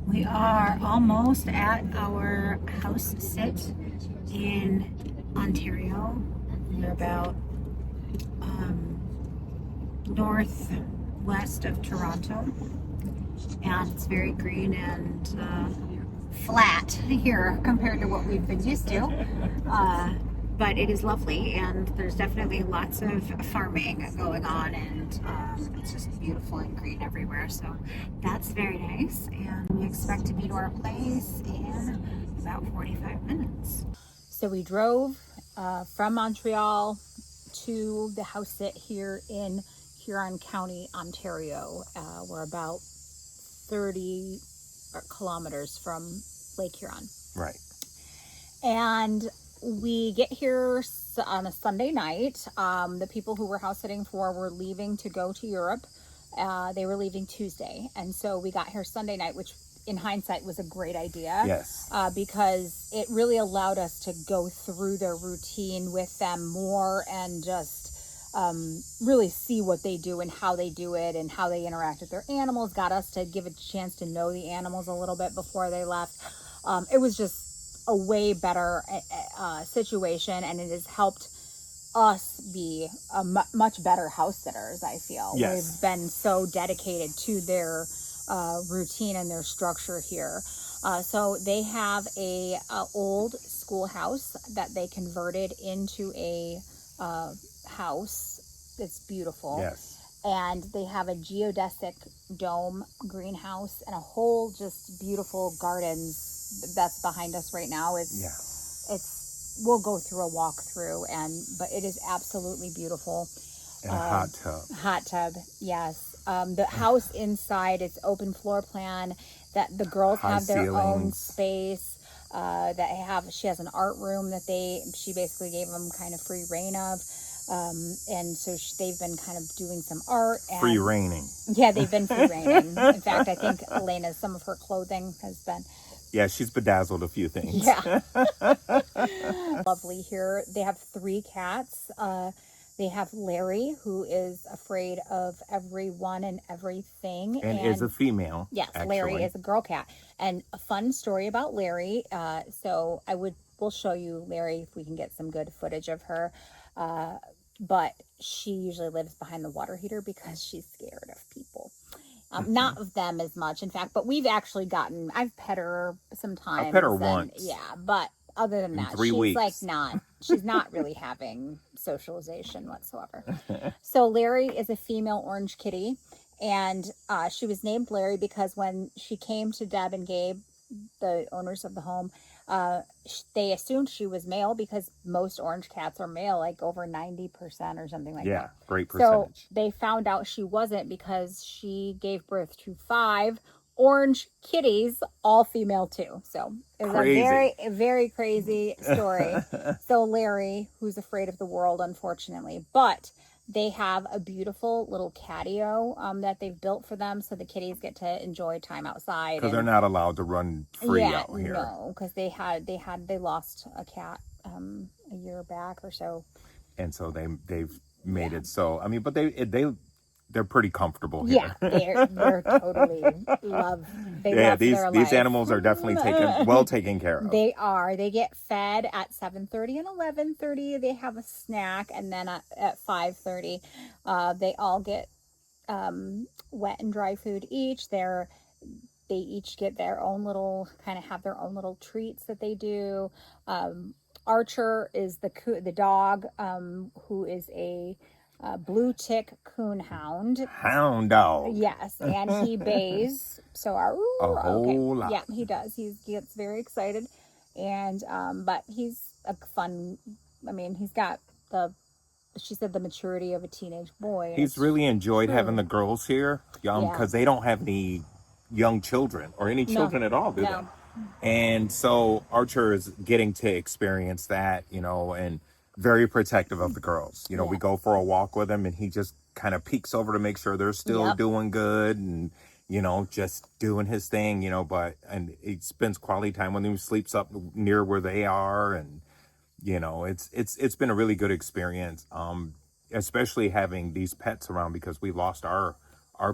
We are almost at our house sit in Ontario. We're about northwest of Toronto, and it's very green and flat here compared to what we've been used to. But it is lovely, and there's definitely lots of farming going on, and it's just beautiful and green everywhere. So that's very nice, and we expect to be to our place in about 45 minutes. So we drove from Montreal to the house sit here in Huron County, Ontario. We're about 30 kilometers from Lake Huron. Right. And we get here on a Sunday night. The people who we're house sitting for were leaving to go to Europe. They were leaving Tuesday. And so we got here Sunday night, which in hindsight was a great idea. Yes. Because it really allowed us to go through their routine with them more and just really see what they do and how they do it and how they interact with their animals. Got us to give a chance to know the animals a little bit before they left. It was just a way better situation, and it has helped us be much better house sitters, I feel. Yes. We've been so dedicated to their routine and their structure here. So they have a old schoolhouse that they converted into a house. It's beautiful. Yes. And they have a geodesic dome greenhouse and a whole just beautiful gardens that's behind us right now. We'll go through a walkthrough, but it is absolutely beautiful. And a hot tub. Hot tub, yes. The house inside, it's open floor plan. That the girls High have their ceilings. own space. She has an art room that she basically gave them kind of free reign of. And so they've been kind of doing some art. And, free reigning. Yeah, they've been free reigning. In fact, I think some of her clothing has been. Yeah, she's bedazzled a few things. Yeah. Lovely here. They have 3 cats. They have Larry, who is afraid of everyone and everything. And is a female. Yes, actually. Larry is a girl cat. And a fun story about Larry. So we'll show you Larry if we can get some good footage of her. But she usually lives behind the water heater because she's scared of people. Not of them as much, in fact, but I've pet her sometimes. I've pet her once. Yeah, but other than that, 3 weeks. She's not really having socialization whatsoever. So Larry is a female orange kitty, and she was named Larry because when she came to Deb and Gabe, the owners of the home, they assumed she was male because most orange cats are male, like over 90% or something like that. Yeah, great percentage. So they found out she wasn't because she gave birth to 5 orange kitties, all female too. So it was crazy. a very, very crazy story. So Larry, who's afraid of the world, unfortunately, but they have a beautiful little catio that they've built for them, so the kitties get to enjoy time outside. Because they're not allowed to run free out here. No, because they lost a cat a year back or so, and so they've made it so. I mean, but they're pretty comfortable here. Yeah, they're totally love. These animals are definitely taken care of. They are. They get fed at 7:30 and 11:30. They have a snack, and then at 5:30, they all get wet and dry food each. They each get their own little have their own little treats that they do. Archer is the dog who is a blue tick coonhound. Hound dog. Yes, and he bays. So a whole lot. Yeah, he does. He gets very excited, and but he's a fun. I mean, he's got she said the maturity of a teenage boy. He's really enjoyed having the girls here, because they don't have any young children or any children at all, do they? And so Archer is getting to experience that, and very protective of the girls. We go for a walk with him, and he just kind of peeks over to make sure they're still doing good and, just doing his thing, and he spends quality time with them. He sleeps up near where they are. And, it's been a really good experience, especially having these pets around, because we lost our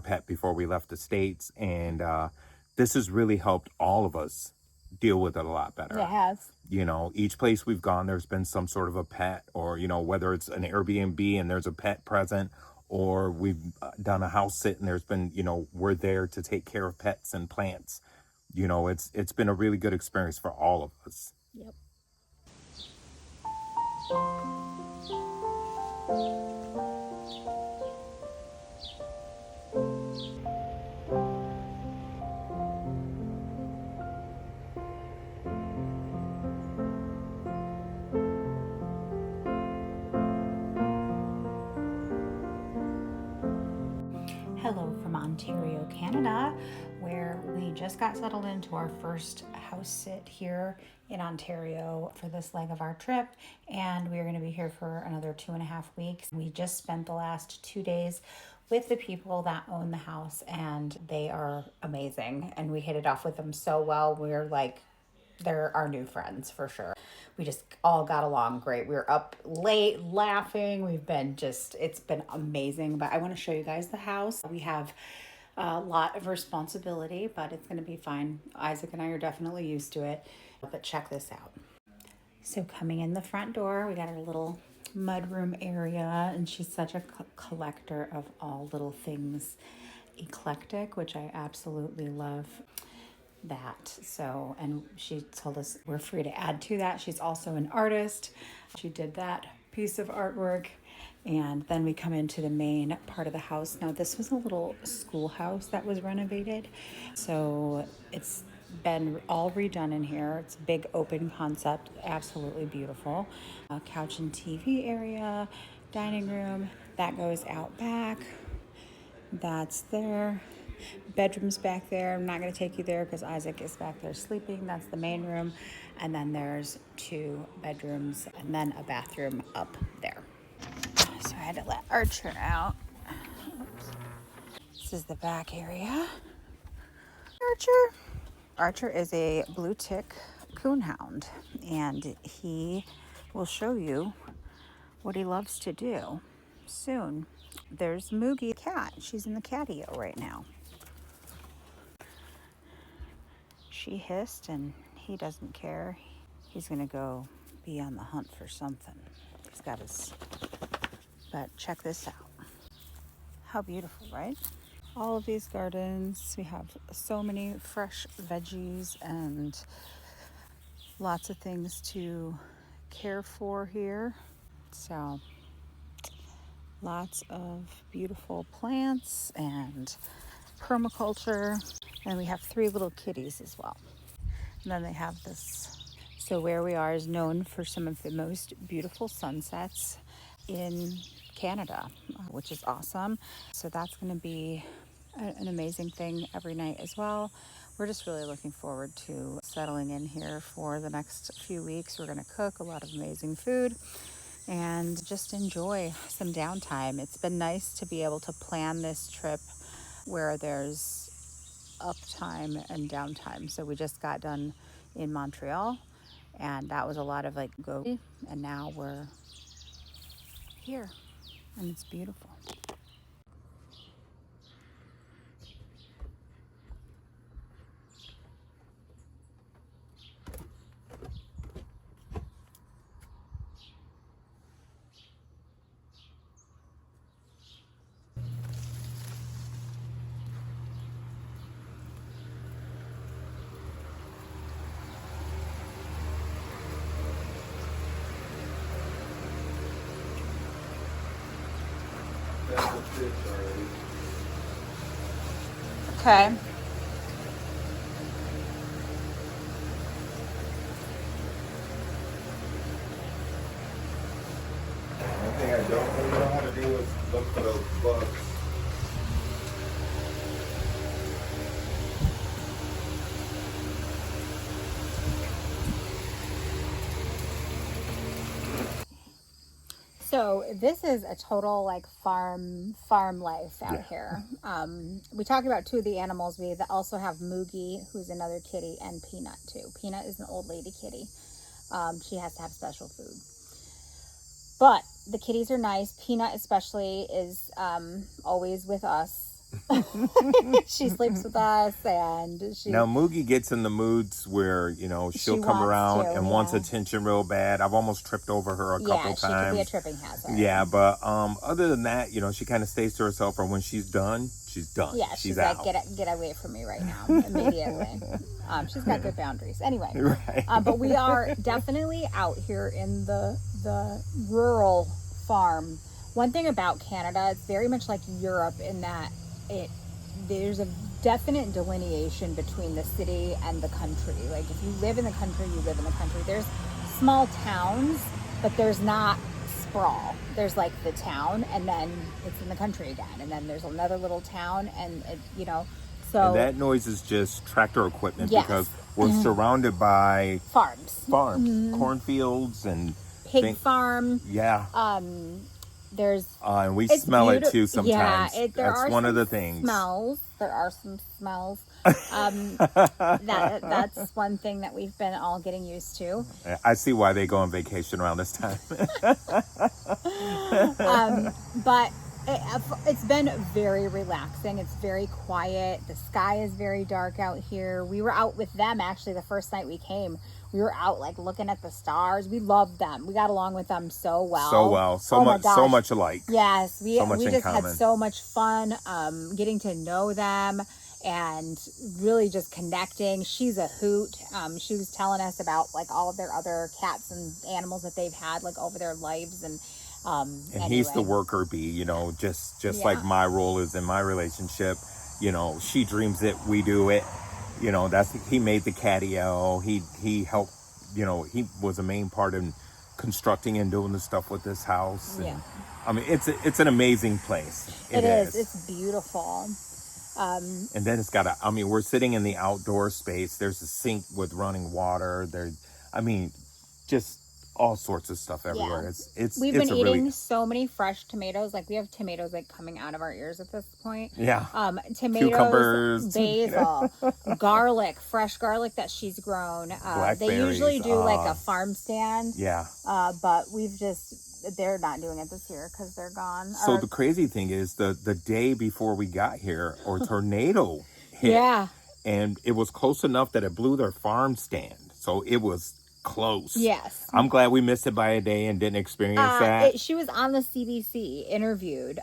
pet before we left the States. And this has really helped all of us deal with it a lot better. It has. You know, each place we've gone, there's been some sort of a pet, or, you know, whether it's an Airbnb and there's a pet present, or we've done a house sit and there's been, you know, we're there to take care of pets and plants. You know, it's been a really good experience for all of us. Yep. Hello from Ontario, Canada, where we just got settled into our first house sit here in Ontario for this leg of our trip, and we're going to be here for another 2.5 weeks. We just spent the last 2 days with the people that own the house, and they are amazing, and we hit it off with them so well. We're like, they're our new friends for sure. We just all got along great. We were up late laughing. It's been amazing. But I want to show you guys the house. We have a lot of responsibility, but it's going to be fine. Isaac and I are definitely used to it. But check this out. So coming in the front door, we got our little mudroom area, and she's such a collector of all little things eclectic, which I absolutely love that. So, and she told us we're free to add to that. She's also an artist. She did that piece of artwork. And then we come into the main part of the house. Now, this was a little schoolhouse that was renovated. So it's been all redone in here. It's a big open concept, absolutely beautiful. A couch and TV area, dining room, that goes out back. That's there. Bedrooms back there. I'm not going to take you there because Isaac is back there sleeping. That's the main room. And then there's 2 bedrooms and then a bathroom up there. So I had to let Archer out. Oops. This is the back area. Archer is a blue tick coonhound, and he will show you what he loves to do soon. There's Moogie, the cat. She's in the catio right now. She hissed and he doesn't care. He's gonna go be on the hunt for something. He's got his, but check this out. How beautiful, right? All of these gardens, we have so many fresh veggies and lots of things to care for here. So lots of beautiful plants and permaculture. And we have 3 little kitties as well. And then they have this. So where we are is known for some of the most beautiful sunsets in Canada, which is awesome. So that's going to be an amazing thing every night as well. We're just really looking forward to settling in here for the next few weeks. We're going to cook a lot of amazing food and just enjoy some downtime. It's been nice to be able to plan this trip where there's uptime and downtime. So we just got done in Montreal, and that was a lot of like go, and now we're here and it's beautiful. Okay. One thing I don't really know how to do is look for those bugs. So this is a total like farm life out here. We talked about 2 of the animals. We also have Moogie, who's another kitty, and Peanut too. Peanut is an old lady kitty. She has to have special food. But the kitties are nice. Peanut especially is always with us. She sleeps with us, and now Moogie gets in the moods where, you know, she'll come around and wants attention real bad. I've almost tripped over her a couple times. She could be a tripping hazard. Yeah, but other than that, you know, she kind of stays to herself, or when she's done, she's done. Yeah, she's like, get away from me right now, immediately. She's got good boundaries. Anyway, right. But we are definitely out here in the rural farm. One thing about Canada, it's very much like Europe in that there's a definite delineation between the city and the country. Like, if you live in the country, you live in the country. There's small towns, but there's not sprawl. There's like the town, and then it's in the country again, and then there's another little town, and you know, so. And that noise is just tractor equipment, because we're surrounded by farms, cornfields, and pig farm. Yeah. There's and we smell it too sometimes. Yeah, that's one of the things. There are some smells. That's one thing that we've been all getting used to. I see why they go on vacation around this time. But it's been very relaxing. It's very quiet. The sky is very dark out here. We were out with them actually the first night we came. We were out like looking at the stars. We loved them. We got along with them so well. So much alike. Yes, we just common. had so much fun getting to know them and really just connecting. She's a hoot. She was telling us about like all of their other cats and animals that they've had like over their lives, and he's the worker bee, you know, just like my role is in my relationship. You know, she dreams it, we do it. You know, he made the catio. He helped, you know, he was a main part in constructing and doing the stuff with this house. And, I mean, it's an amazing place. It is. It's beautiful. And then it's got we're sitting in the outdoor space. There's a sink with running water. Just all sorts of stuff everywhere. We've been eating so many fresh tomatoes. Like, we have tomatoes like coming out of our ears at this point. Yeah. Tomatoes, cucumbers, basil, garlic, fresh garlic that she's grown. They usually do like a farm stand. Yeah. But they're not doing it this year because they're gone. So the crazy thing is the day before we got here, a tornado hit. Yeah. And it was close enough that it blew their farm stand. So it was close. Yes. I'm glad we missed it by a day and didn't experience that. She was on the CBC interviewed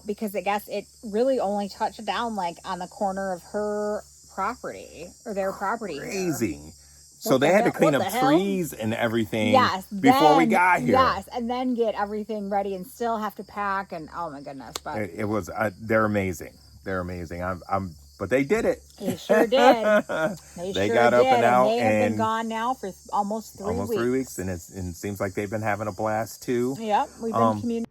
because I guess it really only touched down like on the corner of her property or their property. Crazy. So they had to clean up trees and everything before we got here. Yes, and then get everything ready and still have to pack, and oh my goodness. But it was they're amazing. They're amazing. But they did it. They sure did. They got up and out, and they have been gone now for almost 3 weeks. 3 weeks, and it seems like they've been having a blast too. Yep, we've been communicating.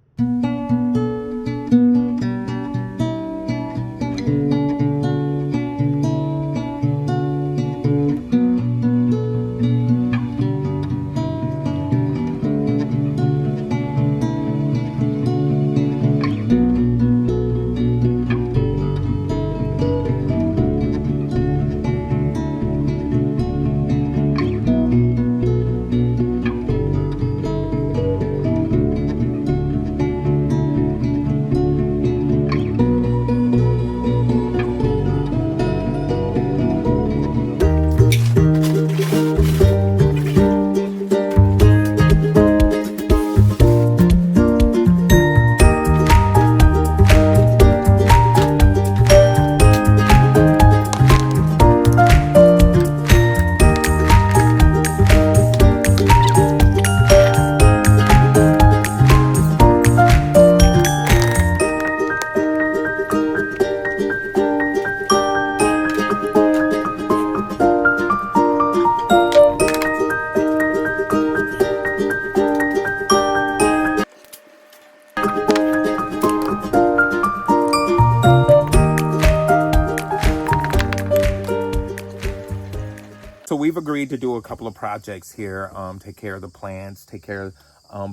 So we've agreed to do a couple of projects here, take care of the plants,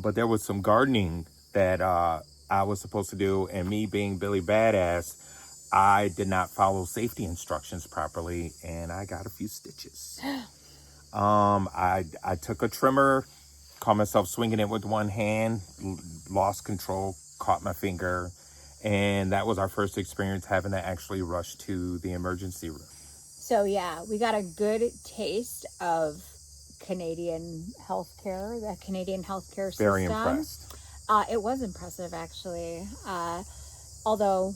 but there was some gardening that I was supposed to do, and me being Billy Badass, I did not follow safety instructions properly, and I got a few stitches. I took a trimmer, caught myself swinging it with one hand, lost control, caught my finger, And that was our first experience having to actually rush to the emergency room. So yeah, we got a good taste of Canadian healthcare, the Canadian healthcare system. Very impressed. It was impressive, actually. Although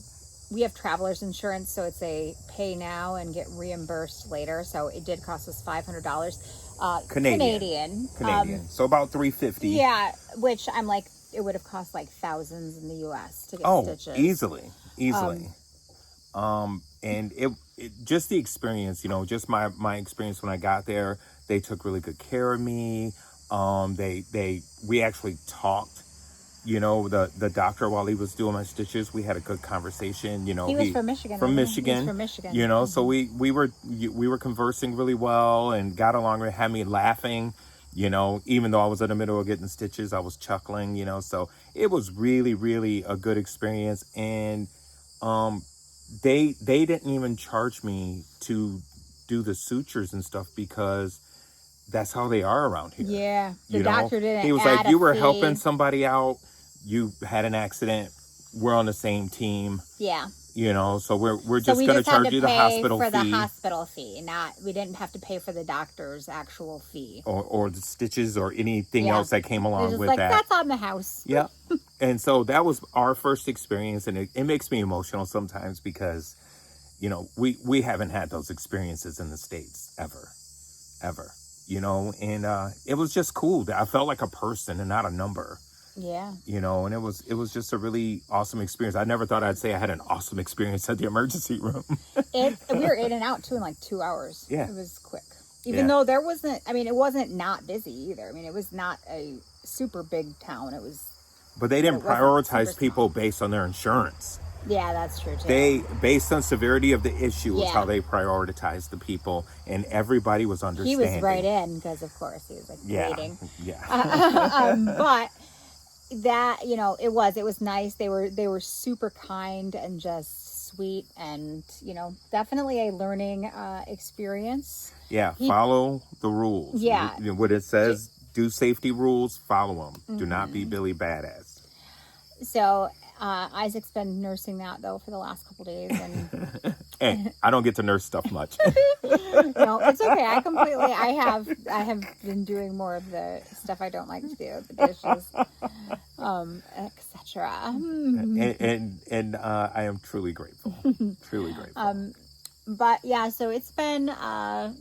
we have traveler's insurance, so it's a pay now and get reimbursed later. So it did cost us $500. Canadian. So about $350. Yeah, which I'm like, it would have cost like thousands in the U.S. to get stitches. Easily. And it just the experience, just my experience when I got there, they took really good care of me. We actually talked, the doctor while he was doing my stitches. We had a good conversation. He was from Michigan. He was from Michigan. So we were conversing really well and got along. It had me laughing. Even though I was in the middle of getting stitches, I was chuckling. So it was really, really a good experience. And they didn't even charge me to do the sutures and stuff because that's how they are around here. Yeah, the doctor didn't. He was like, "You were helping somebody out. You had an accident. We're on the same team." Yeah. So we're just going to charge you the hospital fee. For the hospital fee, we didn't have to pay for the doctor's actual fee. Or the stitches or anything else that came along with that. That's on the house. Yeah. And so that was our first experience, and it makes me emotional sometimes because, we haven't had those experiences in the States ever. And it was just cool. I felt like a person and not a number. Yeah. And it was just a really awesome experience. I never thought I'd say I had an awesome experience at the emergency room. We were in and out too in like 2 hours. Yeah. It was quick. Even though it wasn't not busy either. I mean, it was not a super big town. But they didn't prioritize people based on their insurance. Yeah, that's true too. Based on severity of the issue was how they prioritized the people, and everybody was understanding. He was right in because, of course, he was like waiting. Yeah. But that, it was nice. They were super kind and just sweet, and definitely a learning experience. Yeah, follow the rules. Yeah, what it says. Do safety rules. Follow them. Mm-hmm. Do not be Billy Badass. So Isaac's been nursing that though for the last couple days, and hey, I don't get to nurse stuff much. No, it's okay. I have been doing more of the stuff I don't like to do, the dishes, etc. And I am truly grateful. Truly grateful. But yeah, so it's been a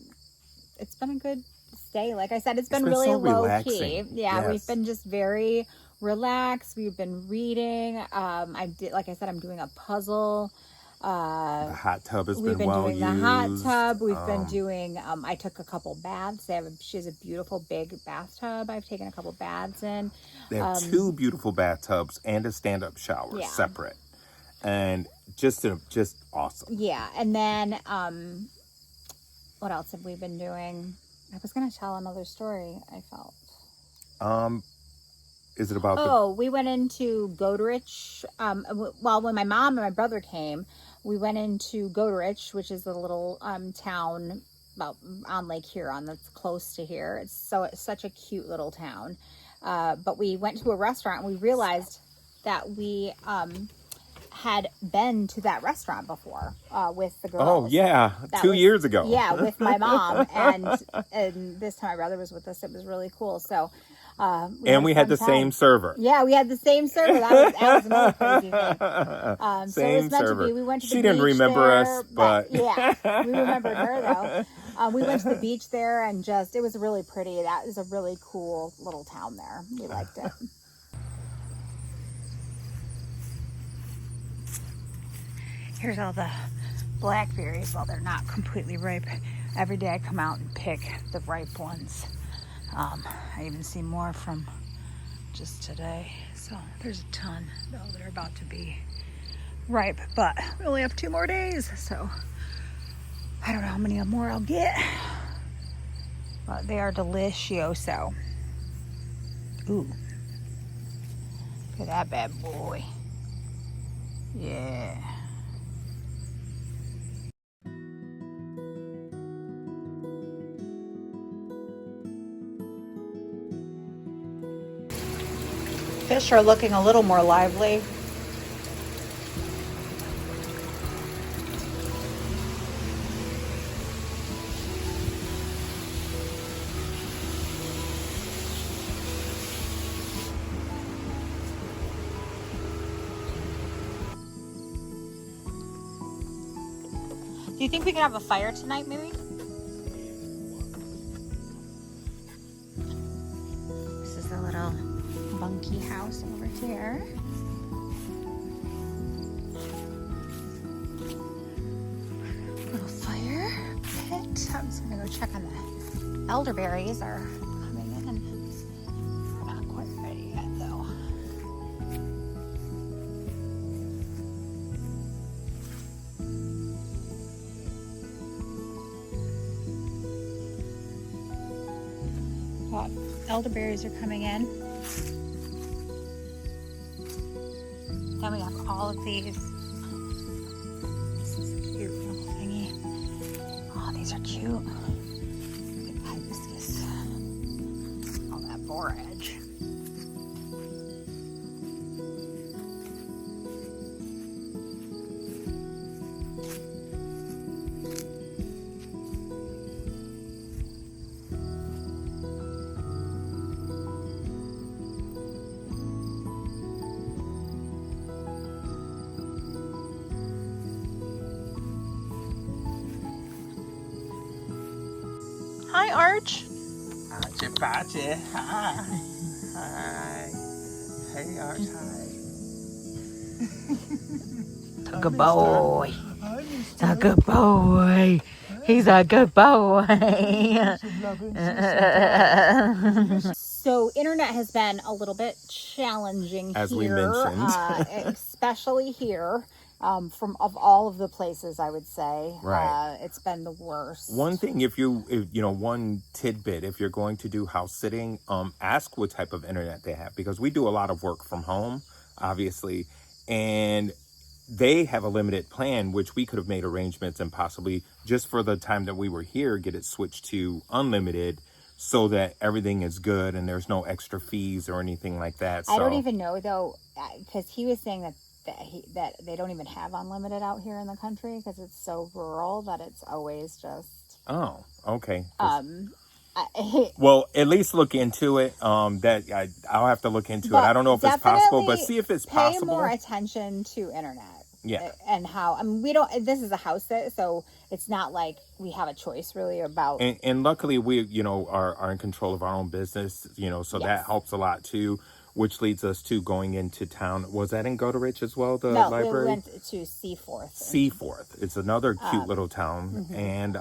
good stay. Like I said, it's been really so low relaxing. key. Yeah, yes. We've been just very relaxed. We've been reading. Like I said, I'm doing a puzzle. The hot tub has we've been well doing used. The hot tub. We've been doing. I took a couple baths. She has a beautiful big bathtub. I've taken a couple baths in. They have 2 beautiful bathtubs and a stand-up shower separate, and just awesome. Yeah, and then what else have we been doing? I was going to tell another story. I felt. Is it about? We went into Goderich. When my mom and my brother came, we went into Goderich, which is a little town about on Lake Huron that's close to here. It's such a cute little town. But we went to a restaurant and we realized that we had been to that restaurant before with the girls. Oh yeah, 2 years ago. Yeah, with my mom, and this time my brother was with us. It was really cool. So. We had the same server. Yeah, we had the same server. That was another crazy thing. Same so it was meant server. To be. We went to the she didn't remember there, us, but yeah, we remembered her though. We went to the beach there, and it was really pretty. That is a really cool little town there. We liked it. Here's all the blackberries. Well, they're not completely ripe. Every day I come out and pick the ripe ones. I even see more from just today. So there's a ton though that are about to be ripe, but we only have 2 more days. So I don't know how many more I'll get, but they are delicioso. Ooh, look at that bad boy. Yeah. Fish are looking a little more lively. Do you think we could have a fire tonight, maybe? This is the little bunkie house over here. Little fire pit. I'm just gonna go check on the elderberries are coming in. We're not quite ready yet, though. Well, elderberries are coming in. Then we have all of these. This is a cute little thingy. Oh, these are cute. Look at hibiscus. All that borage. Hi, Arch. Archie Patchy. Hi. Hi. Hey, Arch. Hi. A good boy. A good boy. He's a good boy. So internet has been a little bit challenging As here, we mentioned. especially here. From of all of the places, I would say, Right. It's been the worst. One thing, if one tidbit, if you're going to do house sitting, ask what type of internet they have, because we do a lot of work from home, obviously, and they have a limited plan, which we could have made arrangements and possibly just for the time that we were here, get it switched to unlimited so that everything is good and there's no extra fees or anything like that. I don't even know though, because he was saying that they don't even have unlimited out here in the country because it's so rural that it's always just. Oh, okay. Well, at least look into it. I'll have to look into it. I don't know if it's possible, but see if it's possible. Pay more attention to internet. Yeah. And how, I mean, we don't, this is a house sit, so it's not like we have a choice really about. And luckily we, are in control of our own business, so yes. That helps a lot too, which leads us to going into town. Was that in Goderich as well, the library? No, we went to Seaforth. Seaforth. It's another cute little town, and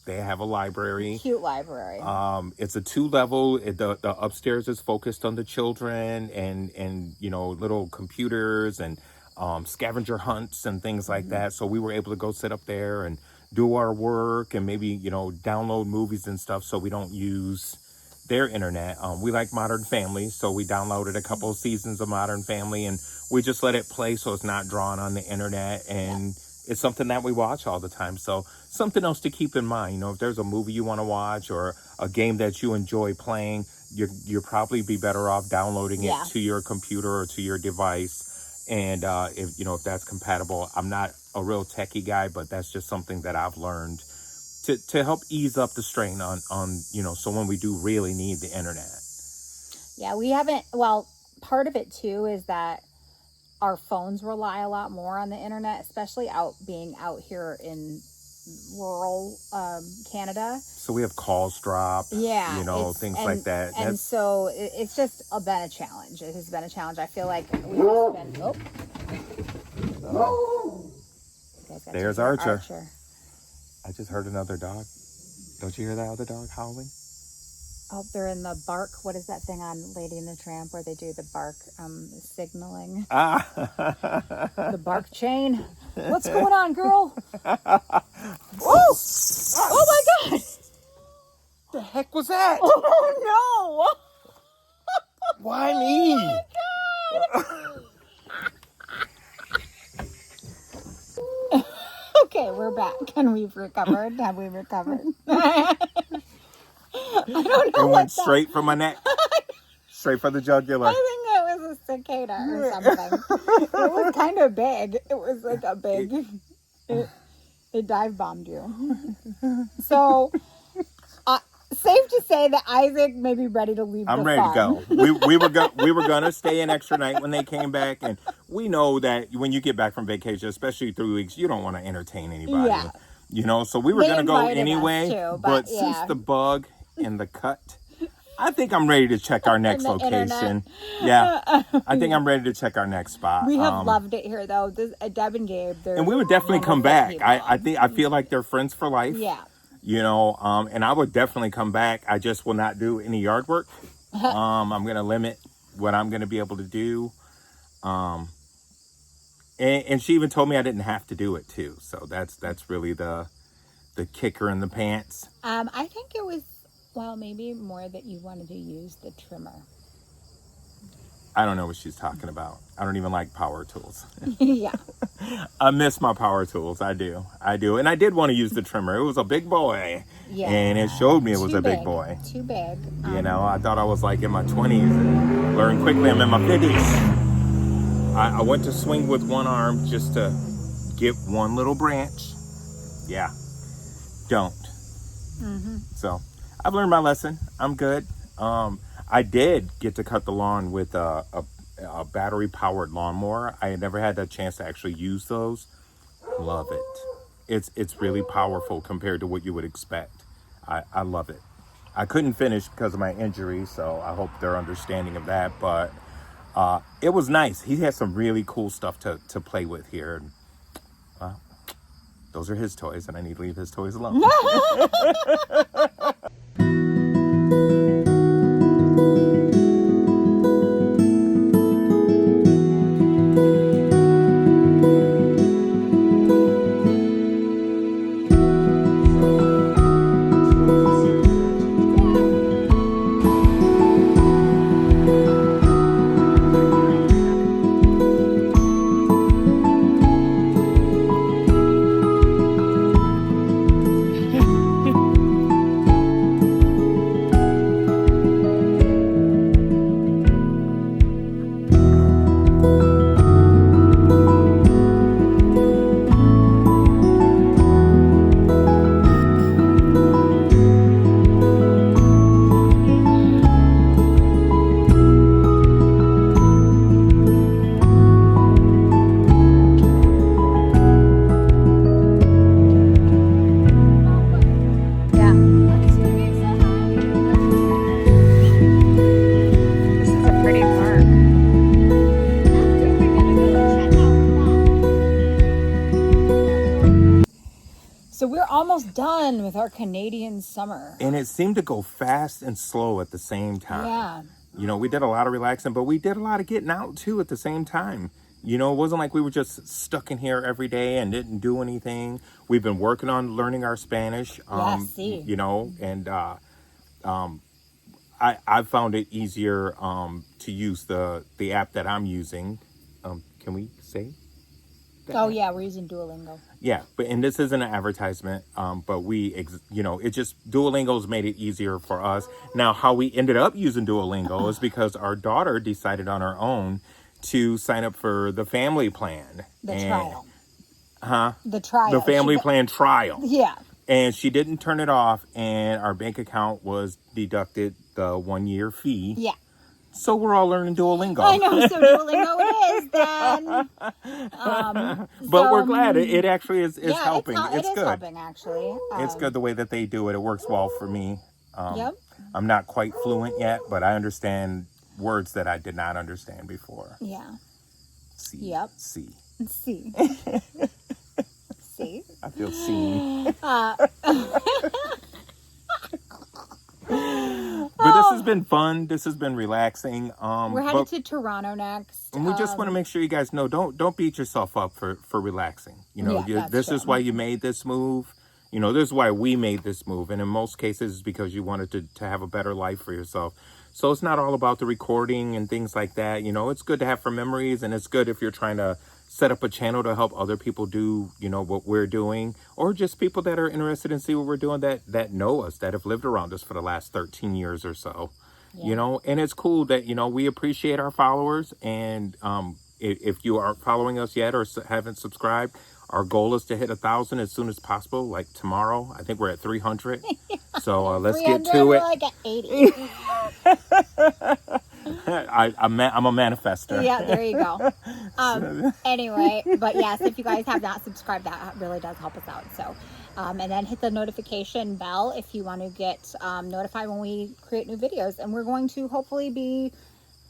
they have a library. Cute library. It's a 2-level. The upstairs is focused on the children and little computers and scavenger hunts and things like that. So we were able to go sit up there and do our work and maybe, download movies and stuff so we don't use their internet. We like Modern Family, so we downloaded a couple of seasons of Modern Family and we just let it play so it's not drawn on the internet, and it's something that we watch all the time. So something else to keep in mind, if there's a movie you want to watch or a game that you enjoy playing, you'll probably be better off downloading it to your computer or to your device. And if that's compatible. I'm not a real techie guy, but that's just something that I've learned to help ease up the strain on so when we do really need the internet. Yeah, we haven't, well, part of it too is that our phones rely a lot more on the internet, especially being out here in rural Canada. So we have calls drop, things like that. And so it's just been a challenge. It has been a challenge. I feel like we've been, There's Archer. I just heard another dog. Don't you hear that other dog howling? Oh, they're in the bark. What is that thing on Lady and the Tramp where they do the bark signaling? The bark chain. What's going on, girl? Oh! Oh my God! The heck was that? Oh no! Why me? Oh my God! Okay, we're back and we've recovered. Have we recovered? I don't know. It went straight from my neck. Straight for the jugular. I think it was a cicada or something. It was kind of big. It was like a big. It dive bombed you. So, safe to say that Isaac may be ready to leave. I'm ready to go. We were gonna stay an extra night when they came back, and we know that when you get back from vacation, especially 3 weeks, you don't want to entertain anybody. Yeah. You know, so we were going to go anyway, too, but since the bug and the cut, I think I'm ready to check our next location. Yeah, I think I'm ready to check our next spot. We have loved it here, though. Deb and Gabe, and we would definitely come back. I feel like they're friends for life. Yeah. You know, and I would definitely come back. I just will not do any yard work. I'm going to limit what I'm going to be able to do. And she even told me I didn't have to do it too. So that's really the kicker in the pants. I think it was, well, maybe more that you wanted to use the trimmer. I don't know what she's talking about. I don't even like power tools. Yeah. I miss my power tools. I do. And I did want to use the trimmer. It was a big boy. Yeah. And it showed me it was a big boy. Too big. You know, I thought I was like in my 20s and learned quickly I'm in my 50s. I went to swing with one arm just to get one little branch. Yeah. Don't. Mm-hmm. So I've learned my lesson. I'm good. I did get to cut the lawn with a battery-powered lawnmower. I had never had the chance to actually use those. Love it. It's really powerful compared to what you would expect. I love it. I couldn't finish because of my injury, so I hope they're understanding of that. But it was nice. He had some really cool stuff to play with here. And, those are his toys, and I need to leave his toys alone. So we're almost done with our Canadian summer. And it seemed to go fast and slow at the same time. Yeah. You know, we did a lot of relaxing, but we did a lot of getting out too at the same time. You know, it wasn't like we were just stuck in here every day and didn't do anything. We've been working on learning our Spanish. You know, and I found it easier to use the app that I'm using. Can we say that? Oh yeah, we're using Duolingo. Yeah, and this isn't an advertisement, but it just Duolingo's made it easier for us. Now, how we ended up using Duolingo is because our daughter decided on her own to sign up for the family plan. Trial. The trial. The family plan trial. Yeah. And she didn't turn it off, and our bank account was deducted the 1-year fee. Yeah. So we're all learning Duolingo. I know, so Duolingo it is then. But we're glad it actually is helping. It's good. Helping, actually. It's good the way that they do it. It works well for me. Yep. I'm not quite fluent yet, but I understand words that I did not understand before. Yeah. See. Yep. See. See. See. I feel seen. But this has been fun. This has been relaxing. We're headed to Toronto next. And we just want to make sure you guys know, don't beat yourself up for relaxing. You know, this is why you made this move. You know, this is why we made this move. And in most cases, it's because you wanted to have a better life for yourself. So it's not all about the recording and things like that. You know, it's good to have for memories, and it's good if you're trying to set up a channel to help other people do, you know, what we're doing, or just people that are interested in see what we're doing that know us, that have lived around us for the last 13 years or so. Yeah. You know, and it's cool that, you know, we appreciate our followers. And if you aren't following us yet or haven't subscribed, our goal is to hit 1,000 as soon as possible, like tomorrow. I think we're at 300. So let's get to it. We're like at 80. I'm a manifester. Yeah, there you go. Anyway, but yes, if you guys have not subscribed, that really does help us out. So, and then hit the notification bell if you want to get notified when we create new videos. And we're going to hopefully be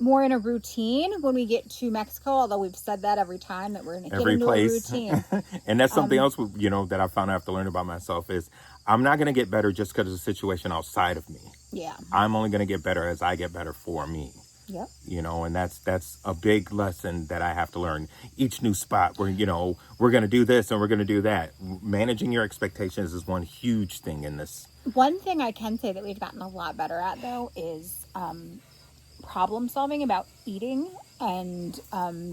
more in a routine when we get to Mexico, although we've said that every time that we're going to get into a routine. And that's something else, you know, that I found I have to learn about myself is I'm not going to get better just because of the situation outside of me. Yeah. I'm only going to get better as I get better for me. Yep. You know, and that's a big lesson that I have to learn. Each new spot where, you know, we're going to do this and we're going to do that. Managing your expectations is one huge thing in this. One thing I can say that we've gotten a lot better at, though, is problem solving about eating and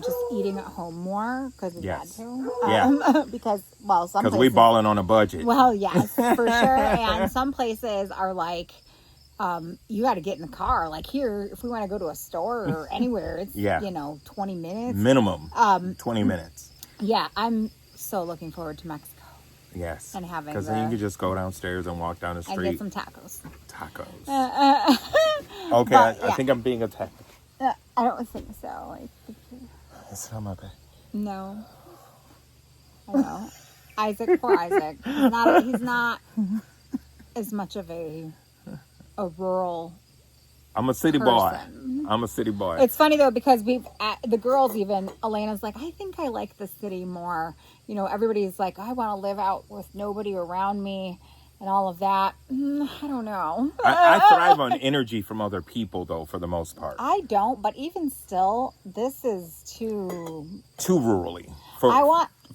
just eating at home more because we've had to. Because, well, some places... Because we balling on a budget. Well, yes, for sure. And some places are like, you got to get in the car. Like here, if we want to go to a store or anywhere, it's, you know, 20 minutes. Minimum. 20 minutes. Yeah, I'm so looking forward to Mexico. Yes. And having because then you can just go downstairs and walk down the street. And get some tacos. Okay, I think I'm being attacked. I don't think so. It's not my bad. No. I know. Isaac, poor Isaac. He's not as much of a rural I'm a city person. boy. I'm a city boy. It's funny though because the girls even, Elena's like, I think I like the city more. You know, everybody's like, I want to live out with nobody around me and all of that. I don't know. I thrive on energy from other people though, for the most part. I don't, but even still, this is too rurally.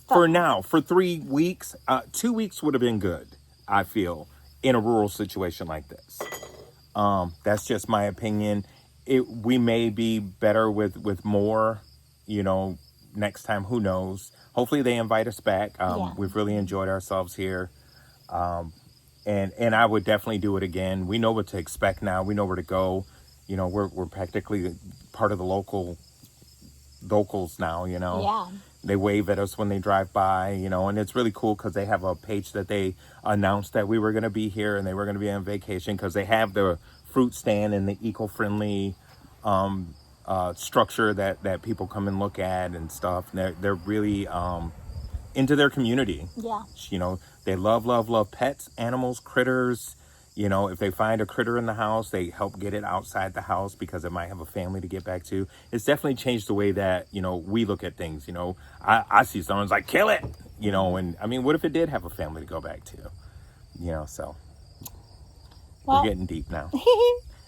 For now, for 3 weeks, 2 weeks would have been good, I feel, in a rural situation like this. That's just my opinion. We may be better with more, you know, next time, who knows. Hopefully they invite us back. We've really enjoyed ourselves here. And I would definitely do it again. We know what to expect now. We know where to go. You know, we're practically part of the locals now, you know. Yeah. They wave at us when they drive by, you know, and it's really cool because they have a page that they announced that we were going to be here and they were going to be on vacation because they have the fruit stand and the eco-friendly structure that people come and look at and stuff. And they're really into their community. Yeah. You know, they love pets, animals, critters. You know, if they find a critter in the house, they help get it outside the house because it might have a family to get back to. It's definitely changed the way that, you know, we look at things. You know, I see someone's like, kill it, you know, and I mean, what if it did have a family to go back to? You know, so we're getting deep now.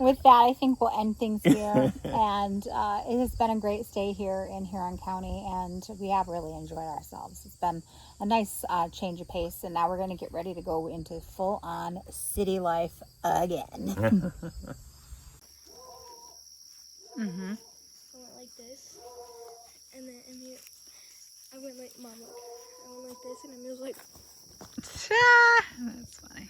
With that, I think we'll end things here. And it has been a great stay here in Huron County, and we have really enjoyed ourselves. It's been a nice change of pace, and now we're going to get ready to go into full-on city life again. I went like this, and then I went like, Mom, look. I went like this, and Emil was like... That's funny.